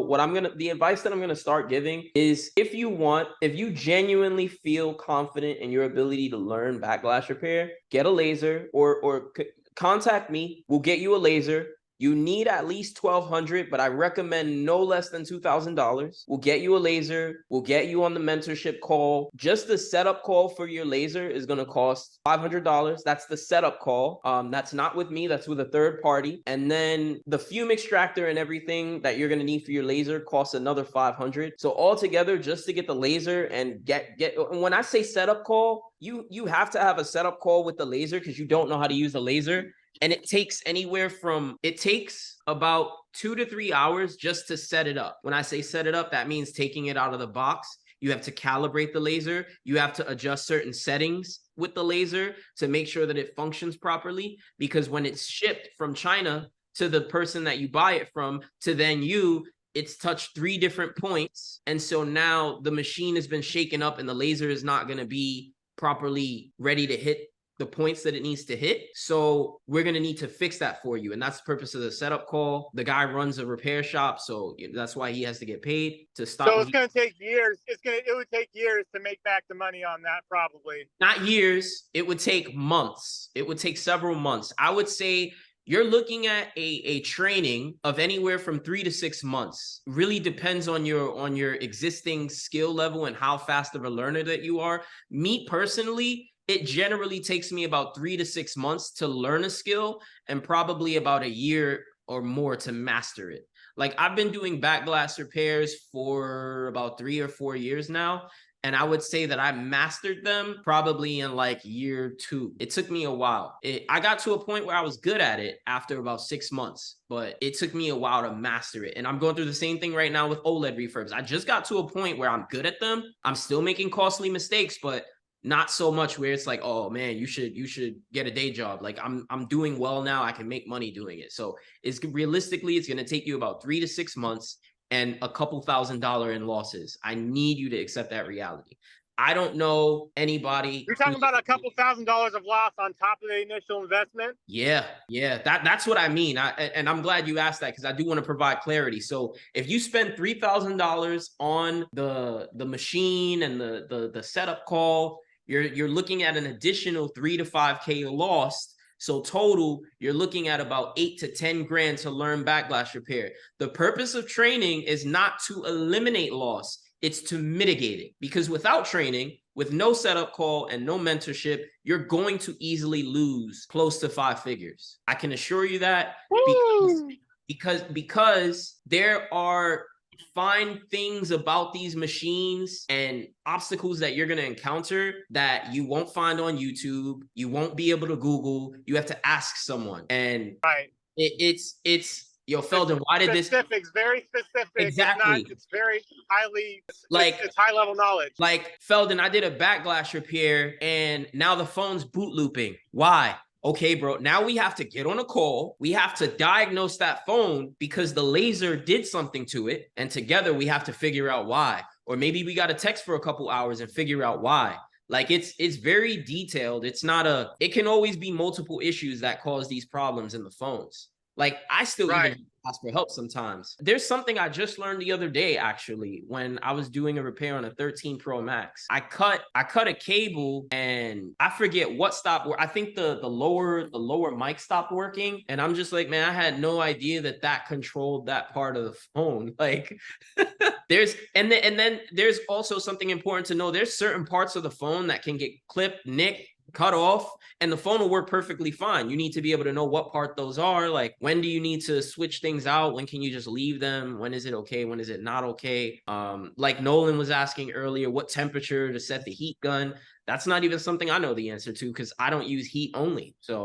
So the advice that I'm going to start giving is, if you genuinely feel confident in your ability to learn backlash repair, get a laser, or contact me. We'll get you a laser. You need at least $1,200, but I recommend no less than $2,000. We'll get you a laser. We'll get you on the mentorship call. Just the setup call for your laser is going to cost $500. That's the setup call. That's not with me. That's with a third party. And then the fume extractor and everything that you're going to need for your laser costs another $500. So altogether, just to get the laser and when I say setup call, you have to have a setup call with the laser because you don't know how to use the laser. And it takes about 2 to 3 hours just to set it up. When I say set it up, that means taking it out of the box. You have to calibrate the laser. You have to adjust certain settings with the laser to make sure that it functions properly. Because when it's shipped from China to the person that you buy it from, to then it's touched 3 different points. And so now the machine has been shaken up and the laser is not going to be properly ready to hit the points that it needs to hit. So we're going to need to fix that for you. And that's the purpose of the setup call. The guy runs a repair shop, so that's why he has to get paid to stop. So it's going to take years. It would take years to make back the money on that, probably. Not years. It would take months. It would take several months. I would say you're looking at a training of anywhere from 3 to 6 months. Really depends on your existing skill level and how fast of a learner that you are. Me personally, it generally takes me about 3 to 6 months to learn a skill and probably about a year or more to master it. Like, I've been doing back glass repairs for about 3 or 4 years now. And I would say that I mastered them probably in like year 2. It took me a while. I got to a point where I was good at it after about 6 months, but it took me a while to master it. And I'm going through the same thing right now with OLED refurbs. I just got to a point where I'm good at them. I'm still making costly mistakes, but not so much where it's like, oh man, you should get a day job. Like, I'm doing well now. I can make money doing it. So it's realistically, it's going to take you about 3 to 6 months and a couple $1,000 in losses. I need you to accept that reality. I don't know anybody. You're talking about a couple $1,000s of loss on top of the initial investment? Yeah. That's what I mean. And I'm glad you asked that, because I do want to provide clarity. So if you spend $3,000 on the machine and the setup call, you're looking at an additional 3 to 5K lost. So total, you're looking at about 8 to 10 grand to learn backlash repair. The purpose of training is not to eliminate loss. It's to mitigate it, because without training, with no setup call and no mentorship, you're going to easily lose close to 5 figures. I can assure you that, because there are fine things about these machines and obstacles that you're going to encounter that you won't find on YouTube. You won't be able to Google. You have to ask someone. And right. It's yo, Feldon, why did this? Specifics, very specific. Exactly. It's very highly, like, it's high level knowledge. Like, Feldon, I did a backlash repair and now the phone's boot looping. Why? Okay, bro, now we have to get on a call. We have to diagnose that phone because the laser did something to it. And together we have to figure out why. Or maybe we got to text for a couple hours and figure out why. Like, it's very detailed. It can always be multiple issues that cause these problems in the phones. Like, I still even ask for help sometimes. There's something I just learned the other day, actually, when I was doing a repair on a 13 Pro Max. I cut a cable and I forget what stopped. I think the lower mic stopped working. And I'm just like, man, I had no idea that controlled that part of the phone. Like, and then there's also something important to know. There's certain parts of the phone that can get clipped, nicked, cut off, and the phone will work perfectly fine. You need to be able to know what part those are. Like, when do you need to switch things out? When can you just leave them? When is it okay? When is it not okay? Like Nolan was asking earlier, what temperature to set the heat gun? That's not even something I know the answer to, because I don't use heat only. So